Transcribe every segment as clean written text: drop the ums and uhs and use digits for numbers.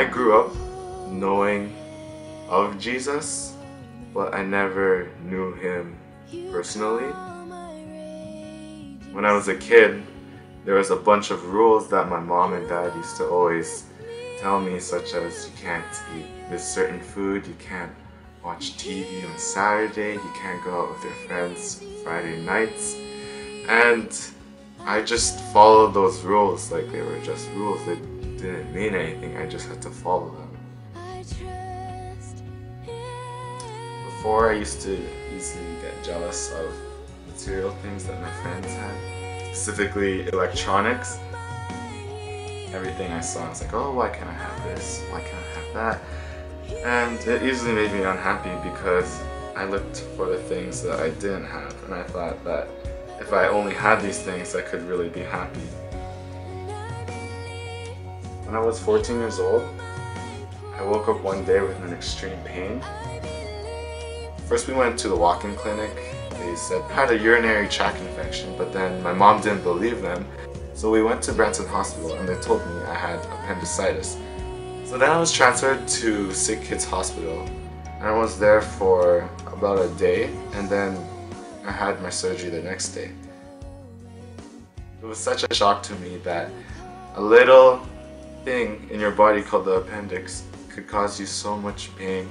I grew up knowing of Jesus, but I never knew him personally. When I was a kid, there was a bunch of rules that my mom and dad used to always tell me, such as you can't eat this certain food, you can't watch TV on Saturday, you can't go out with your friends Friday nights. And I just followed those rules like they were just rules. They didn't mean anything, I just had to follow them. Before, I used to easily get jealous of material things that my friends had, specifically electronics. Everything I saw, I was like, oh, why can't I have this? Why can't I have that? And it easily made me unhappy because I looked for the things that I didn't have, and I thought that if I only had these things, I could really be happy. When I was 14 years old, I woke up one day with an extreme pain. First we went to the walk-in clinic. They said I had a urinary tract infection, but then my mom didn't believe them. So we went to Branson Hospital and they told me I had appendicitis. So then I was transferred to Sick Kids Hospital, and I was there for about a day, and then I had my surgery the next day. It was such a shock to me that a little thing in your body called the appendix could cause you so much pain,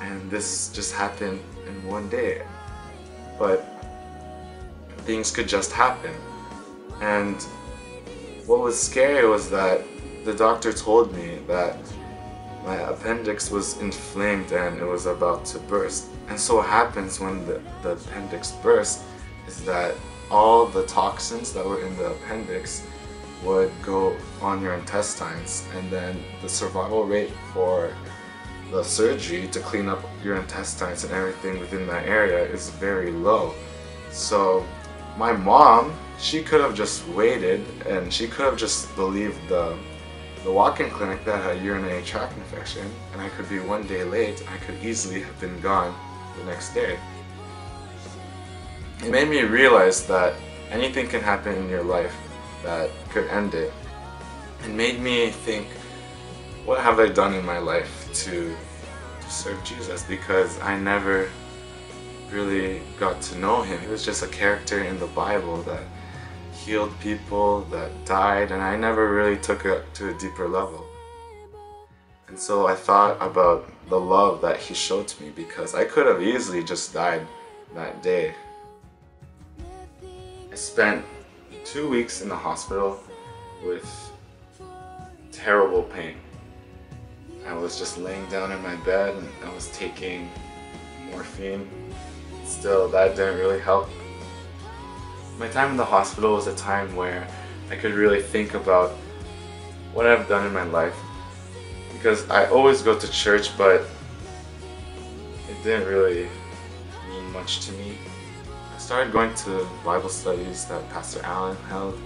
and this just happened in one day. But things could just happen. And what was scary was that the doctor told me that my appendix was inflamed and it was about to burst. And so what happens when the appendix bursts is that all the toxins that were in the appendix would go on your intestines, and then the survival rate for the surgery to clean up your intestines and everything within that area is very low. So my mom, she could have just waited, and she could have just believed the walk-in clinic that had a urinary tract infection, and I could be one day late. I could easily have been gone the next day. It made me realize that anything can happen in your life that could end it. It made me think, what have I done in my life to serve Jesus? Because I never really got to know him. He was just a character in the Bible that healed people, that died, and I never really took it to a deeper level. And so I thought about the love that he showed to me, because I could have easily just died that day. I spent 2 weeks in the hospital with terrible pain. I was just laying down in my bed and I was taking morphine. Still, that didn't really help. My time in the hospital was a time where I could really think about what I've done in my life, because I always go to church, but it didn't really mean much to me. I started going to Bible studies that Pastor Allen held,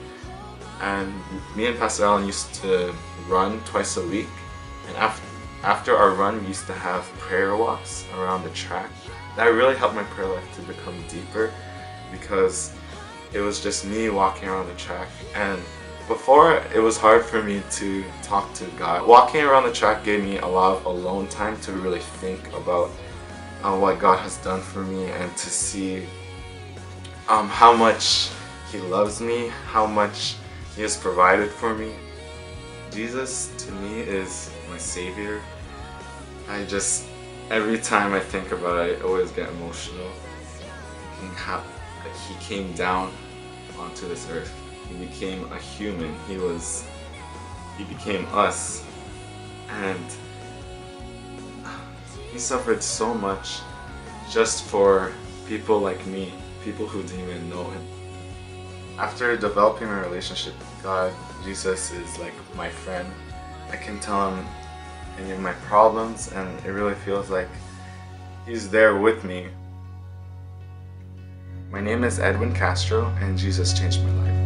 and me and Pastor Allen used to run twice a week, and after our run we used to have prayer walks around the track. That really helped my prayer life to become deeper, because it was just me walking around the track, and before it was hard for me to talk to God. Walking around the track gave me a lot of alone time to really think about what God has done for me, and to see how much he loves me, how much he has provided for me. Jesus to me is my savior. Every time I think about it, I always get emotional. He came down onto this earth. He became a human. He became us. And he suffered so much just for people like me, people who didn't even know him. After developing a relationship with God, Jesus is like my friend. I can tell him any of my problems, and it really feels like he's there with me. My name is Edwin Castro, and Jesus changed my life.